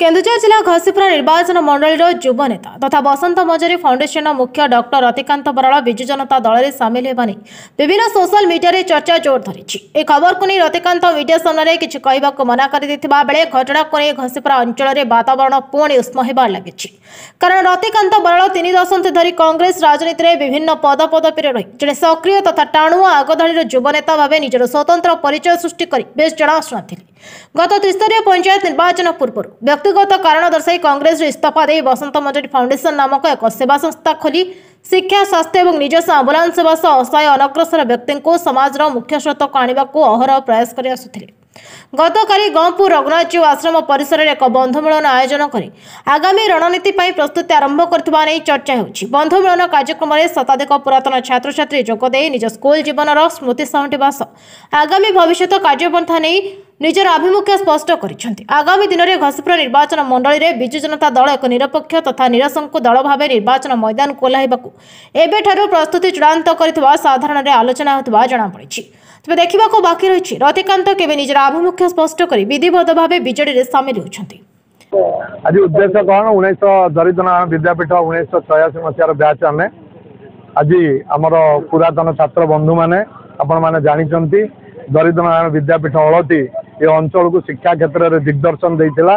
केन्दुझर जिला घसीपुरा निर्वाचन मंडल युव नेता तथा बसंत मजरी फाउंडेशन मुख्य डॉक्टर रतिकांत बराड़ विजु जनता दल में सामिल होगा विभिन्न सोशल मीडिया रे चर्चा जोर धरी। ए खबर को नहीं रतिकांत मीडिया सामने किसी कहवाक मना कर बेले घटना को नहीं घसीपुरा अंचल में वातावरण पुणी उष्म होबार लगी। कारण रतिकांत बराड़ 3 दशंधि धरी कांग्रेस राजनीति में विभिन्न पदपदवी रही जड़े सक्रिय तथा टाणुआ आगधाड़ी युव नेता भाव निजर स्वतंत्र परिचय सृष्टि कर बेस जनाशुना थे। गत त्रिस्तरीय पंचायत निर्वाचन पूर्व व्यक्तिगत कारण दर्शाई कांग्रेस इस्तीफा दे बसंत मजरी फाउंडेशन नामक एक सेवा संस्था खोली शिक्षा स्वास्थ्य और निजस्व आंबुलांस सेवा सह असहाय अनग्रसर व्यक्ति को समाज मुख्य स्रोत को आने को अहरह प्रयास कर आसुथिले। गतकाली गंपुर रघुनाथजीउ आश्रम परिसर में एक बंधुमिलन आयोजन कर आगामी रणनीति प्रस्तुति आरंभ करथिबा नै चर्चा होछि। बंधुमिलन कार्यक्रम में शताधिक पुरातन छात्र छात्री जोगदे निज स्कूल जीवन स्मृति सामंटिबा आगामी भविष्य कार्यपंथा नहीं निजर आभिमुख्य स्पष्ट करिसेंति। आगामी दिन में घसीपुरा निर्वाचन मंडल में विजु जनता दल एक निरपेक्ष तथा निराशंकु दल भाव निर्वाचन मैदान को ओह्लाइबाकु एबेठारु प्रस्तुति चूड़ांत करिथिबा साधारण आलोचना होतिबा जणा पड़िछि। तेज देखा बाकी रही रतिकांत केवे निजर आभिमुख्य स्पष्ट कर विधिवत भाव विजेडी सामिल होती। आज उद्देश्य कौन 19 दरिद्रनारायण विद्यापीठ 1986 मसीहार बैच आम आज आमर पुरातन छात्र बंधु मैंने आपण मैंने जानते दरिद्रनारायण विद्यापीठ हलती ये अंचल को शिक्षा क्षेत्र में दिग्दर्शन देता।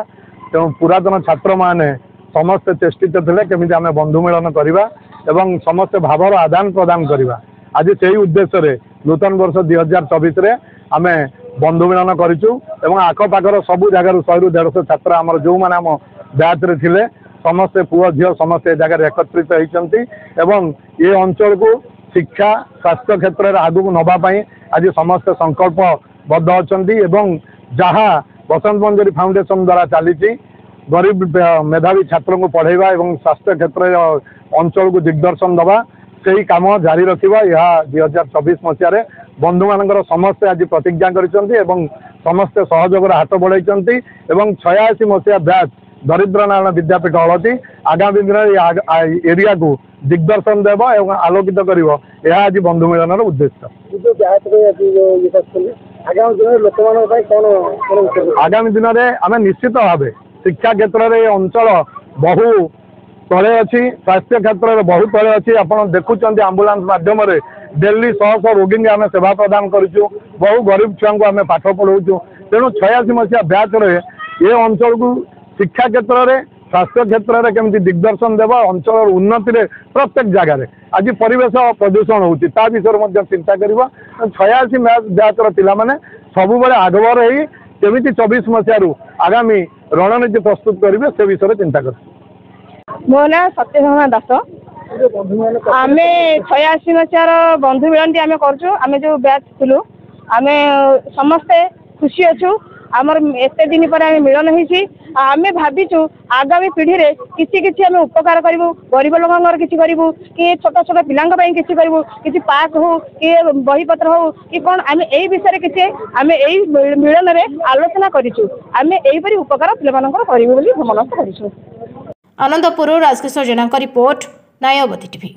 तेणु पुरातन छात्र मैंने समस्ते चेष्टित थे केमी आम बंधु मिलन करवा एवं समस्ते भावर आदान प्रदान करवा। आज से ही उद्देश्य नूतन वर्ष 2024 आम बंधु मिलन करूँ आखपाखर सबू जगार 100 ରୁ 150 छात्र आम जो मैंने आम बैच रे थिले समस्ते पुओ झील समस्ते जगह एकत्रित होती ये अंचल को शिक्षा स्वास्थ्य क्षेत्र में आगू नापी आज समस्ते संकल्पबद्ध अच्छा जहाँ बसंत मंजरी फाउंडेशन द्वारा चली गरीब मेधावी छात्र को पढ़ेवा और स्वास्थ्य क्षेत्र अंचल को दिग्दर्शन दवा से ही काम जारी रखा। यह 2024 मसीह बंधु मान समस्ते आज प्रतिज्ञा कर समस्ते सहयोग हाथ बढ़ाई 86 मसीहा बैच दरिद्रनारायण विद्यापीठ हलती आगामी दिन एरिया को दिग्दर्शन देव और आलोकित कर आज बंधु मिलन उद्देश्य। आगामी दिन में आम निश्चित भाव शिक्षा क्षेत्र में अंचल बहु तले अच्छी स्वास्थ्य क्षेत्र में बहुत तले अच्छी आप देखुं आंबुलांस मध्यम डेली 100 रोगी आम सेवा प्रदान करूँ बहु गरीब छुआ को आम पाठ पढ़ाऊँ। तेणु 86 मसीहा बैच ये अंचल को शिक्षा क्षेत्र में स्वास्थ्य क्षेत्र में केमती दिग्दर्शन देव अंचल उन्नति में प्रत्येक जगार आज परिवेश प्रदूषण होता विषय चिंता कर 86 बैचर पाने सब आगवर होमी 24 मसीह आगामी रणनीति प्रस्तुत करेंगे से विषय चिंता कर। मो ना सत्यभामा दास आम 86 मसीहार बंधु मिलन आम कर जो बैच थिलु आम समस्ते खुशी अच्छु आमर एते दिन पर आम मिलन होती आम भाविचु आगामी पीढ़ी रे किसी किसी आम उपकार करूँ गरीब लोक किसी करूँ कि छोट छोट पिलांई किसी करूँ कि पार्क हो कि बहीपत्र हो कि कौन आम यही विषय किसी आम यही मिलन में आलोचना करूँ आम यहीपरि उपकार पिला मनस्त करूँ। आनंदपुर राजकिशोर जेना रिपोर्ट नायवती टीवी।